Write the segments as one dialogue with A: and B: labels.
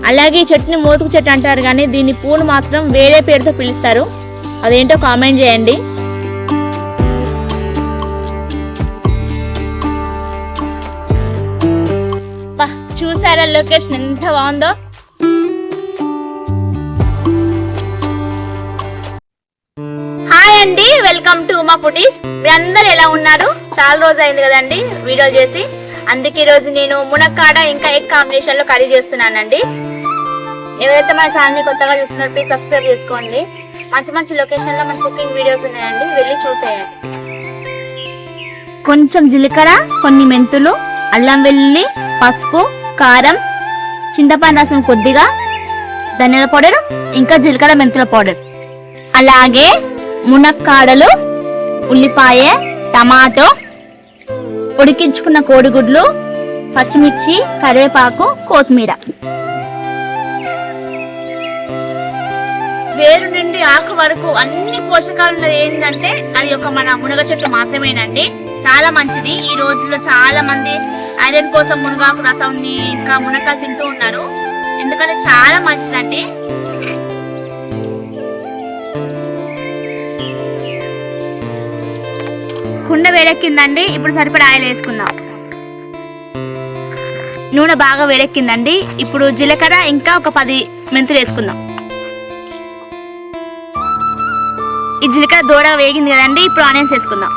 A: అలాగే ఈ చెట్టుని మోతుకు చెట్టు అంటారు, కానీ దీని పూలు మాత్రం వేరే పేరుతో పిలుస్తారు. అదేంటో కామెంట్ చేయండి. చూసారా లొకేషన్ ఎంత బాగుందో. హాయ్ అండి, వెల్కమ్ టు ఉమా ఫుడీస్. మీరందరూ ఎలా ఉన్నారు? చాలా రోజు అయింది కదండి వీడియో చేసి. అందుకే ఈరోజు నేను మునక్కాడ ఇంకా ఎగ్ కాంబినేషన్ లో కర్రీ చేస్తున్నానండి. ఎవరైతే మన ఛానల్ ని కొత్తగా చూస్తున్నారో ప్లీజ్ సబ్స్క్రైబ్ చేసుకోండి. మంచి మంచి లొకేషన్ లో మన కుకింగ్ వీడియోస్ ఉన్నాయండి, వెళ్ళి చూసేయండి. కొంచెం జీలకర్ర, కొన్ని మెంతులు, అల్లం వెల్లుల్లి, పసుపు, కారం, చింతపండు రసం కొద్దిగా, ధనియాల పౌడర్, ఇంకా జీలకర్ర మెంతుల పౌడర్, అలాగే మునక్కాడలు, ఉల్లిపాయ, టమాటో, ఉడికించుకున్న కోడిగుడ్లు, పచ్చిమిర్చి, కరివేపాకు, కొత్తిమీర. వేరు నుండి ఆకు వరకు అన్ని పోషకాలు ఉన్నది ఏంటంటే అది ఒక మన మునగ చెట్టు మాత్రమేనండి. చాలా మంచిది. ఈ రోజుల్లో చాలా మంది ఐరన్ కోసం మునగాకు రసంని ఇంకా మునక్కాయలు తింటూ ఉన్నారు, ఎందుకంటే చాలా మంచిదండి. కుండ వేడెక్కిందండి, ఇప్పుడు సరిపడా ఆయిల్ వేసుకుందాం. నూనె బాగా వేడెక్కిందండి, ఇప్పుడు జీలకర్ర ఇంకా ఒక 10 మెంతులు వేసుకుందాం. ఈ జీలకర్ర దూరగా వేగింది కదండి, ఇప్పుడు ఆనియన్స్ వేసుకుందాం.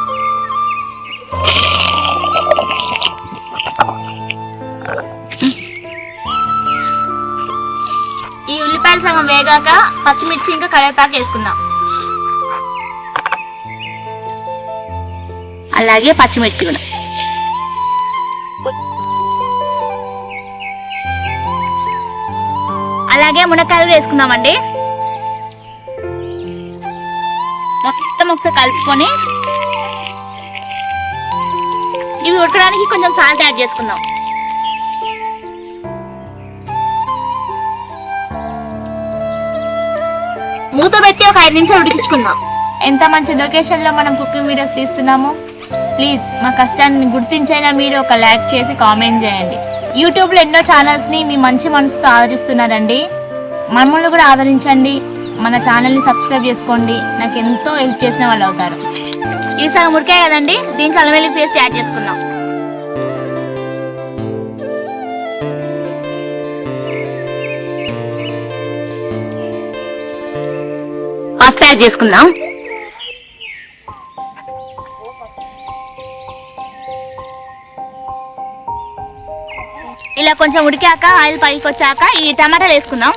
A: ఈ ఉల్లిపాయలు సగం వేగాక పచ్చిమిర్చి ఇంకా కరివేపాకు వేసుకుందాం. అలాగే పచ్చిమిర్చి కూడా. అలాగే మునక్కాయలు వేసుకుందామండి. మొత్తం ఒకసారి కలుపుకొని ఇవి ఉడకడానికి కొంచెం సాల్ట్ యాడ్ చేసుకుందాం. మూత పెట్టి ఒక 5 నిమిషాలు ఉడికించుకుందాం. ఎంత మంచి లొకేషన్ లో మనం కుకింగ్ వీడియోస్ తీస్తున్నాము. ప్లీజ్ మా కష్టాన్ని గుర్తించైనా మీరు ఒక లైక్ చేసి కామెంట్ చేయండి. యూట్యూబ్ లో ఎన్నో ఛానల్స్ ని మీ మంచి మనసుతో ఆదరిస్తున్నారండి, మమ్మల్ని కూడా ఆదరించండి. మన ఛానల్ ని సబ్స్క్రైబ్ చేసుకోండి, నాకు ఎంతో హెల్ప్ చేసిన వాళ్ళు అవుతారు. ఈ సగం ఉడికాయి కదండి, దీంట్లో అల్లం వెల్లుల్లి పేస్ట్ యాడ్ చేసుకుందాం. పసుపు యాడ్ చేసుకుందాం. ఇలా కొంచెం ఉడికాక ఆయిల్ పైకి వచ్చాక ఈ టమాటాలు వేసుకుందాం.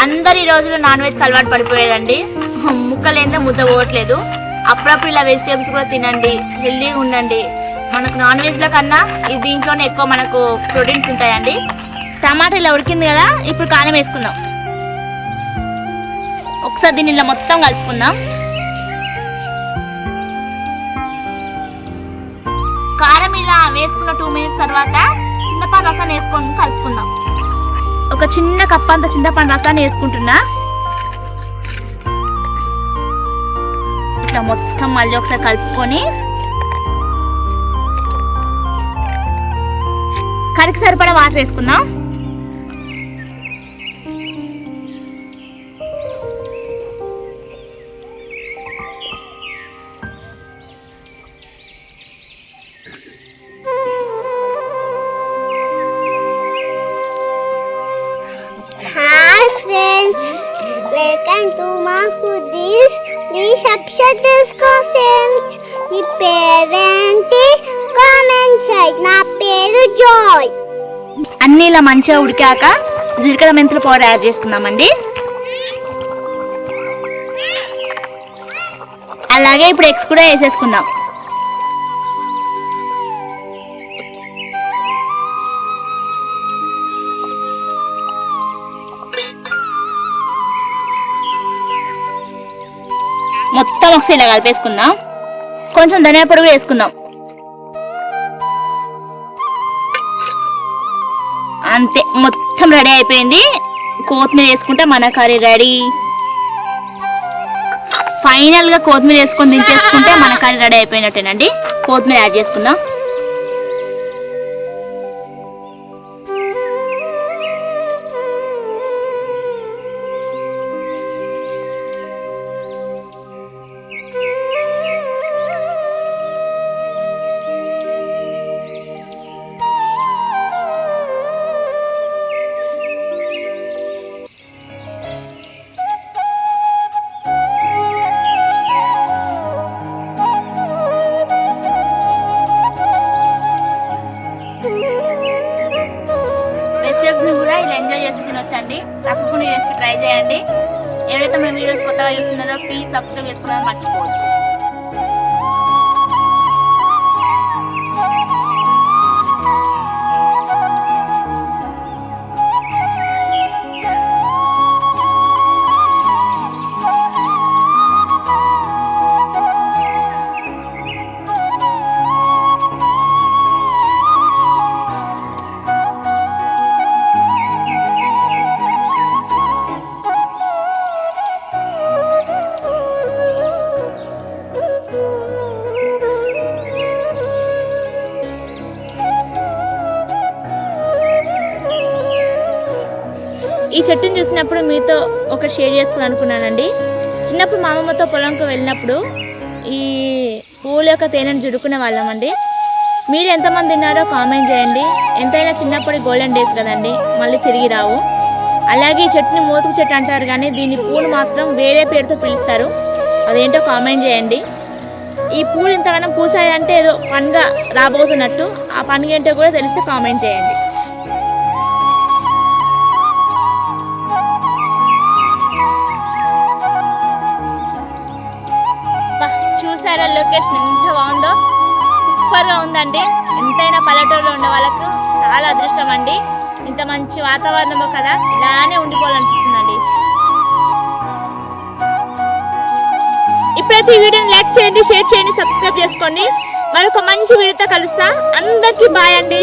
A: అందరు ఈ రోజులు నాన్ వెజ్ అలవాటు పడిపోయేదండి, ముక్కలేందో ముద్ద పోవట్లేదు. అప్పుడప్పుడు ఇలా వెజిటేబుల్స్ కూడా తినండి, హెల్దీగా ఉండండి. మనకు నాన్ వెజ్ లో కన్నా దీంట్లోనే ఎక్కువ మనకు ప్రోటీన్స్ ఉంటాయండి. టమాటా ఇలా ఉడికింది కదా, ఇప్పుడు కారం వేసుకుందాం. ఒకసారి దీన్ని ఇలా మొత్తం కలుపుకుందాం. కారం ఇలా వేసుకున్న 2 మినిట్స్ తర్వాత చింతపండు రసాన్ని వేసుకొని కలుపుకుందాం. ఒక చిన్న కప్ అంత చింతపండు రసాన్ని వేసుకుంటున్నా. ఇట్లా మొత్తం మళ్ళీ ఒకసారి కలుపుకొని కరికి సరిపడా వాటర్ వేసుకుందాం.
B: Welcome to my foodies. Please subscribe friends. మీ పేరేంటి కామెంట్ చేయండి. నా పేరు జాయ్.
A: అన్ని ఇలా మంచిగా ఉడికాక జీలకర్ర మెంతుల పౌడర్ యాడ్ చేసుకుందామండి. అలాగే ఇప్పుడు ఎగ్స్ కూడా వేసేసుకుందాం. మొత్తం ఒకసారి ఇలా కలిపేసుకుందాం. కొంచెం ధనియా పొడి కూడా వేసుకుందాం. అంతే, మొత్తం రెడీ అయిపోయింది. కొత్తిమీర వేసుకుంటే మన కర్రీ రెడీ. ఫైనల్గా కొత్తిమీర వేసుకొని దించేసుకుంటే మన కర్రీ రెడీ అయిపోయినట్టేనండి. కొత్తిమీర యాడ్ చేసుకుందాం. కూడా ఇలా ఎంజాయ్ చేసి తినొచ్చండి. తప్పకుండా ఈ రెసిపీ ట్రై చేయండి. ఎవరైతే మన వీడియోస్ కొత్తగా చూస్తున్నారో ప్లీజ్ సబ్స్క్రైబ్ చేసుకోవడం మర్చిపోవద్దు. ఈ చెట్టుని చూసినప్పుడు మీతో ఒక షేర్ చేసుకుని అనుకున్నానండి. చిన్నప్పుడు మా అమ్మమ్మతో పొలంకు వెళ్ళినప్పుడు ఈ పూల యొక్క తేనెను జుడుకునే వాళ్ళమండి. మీరు ఎంతమంది తిన్నారో కామెంట్ చేయండి. ఎంతైనా చిన్నప్పటి గోల్డెన్ డేస్ కదండి, మళ్ళీ తిరిగి రావు. అలాగే ఈ చెట్టుని మోతుకు చెట్టు అంటారు, కానీ దీని పూలు మాత్రం వేరే పేరుతో పిలుస్తారు. అదేంటో కామెంట్ చేయండి. ఈ పూలు ఇంతగానో పూసాయంటే ఏదో పండుగ రాబోతున్నట్టు. ఆ పండుగ ఏంటో కూడా తెలిస్తే కామెంట్ చేయండి. చూసారా లొకేషన్ ఎంత బాగుందో, సూపర్గా ఉందండి. ఎంతైనా పల్లెటూరులో ఉండే వాళ్ళకు చాలా అదృష్టం అండి. ఇంత మంచి వాతావరణము కదా, ఇలానే ఉండిపోవాలనిపిస్తుందండి. ఇప్పుడైతే ఈ వీడియోని లైక్ చేయండి, షేర్ చేయండి, సబ్స్క్రైబ్ చేసుకోండి. మరొక మంచి వీడియోతో కలుస్తా. అందరికీ బాయ్ అండి.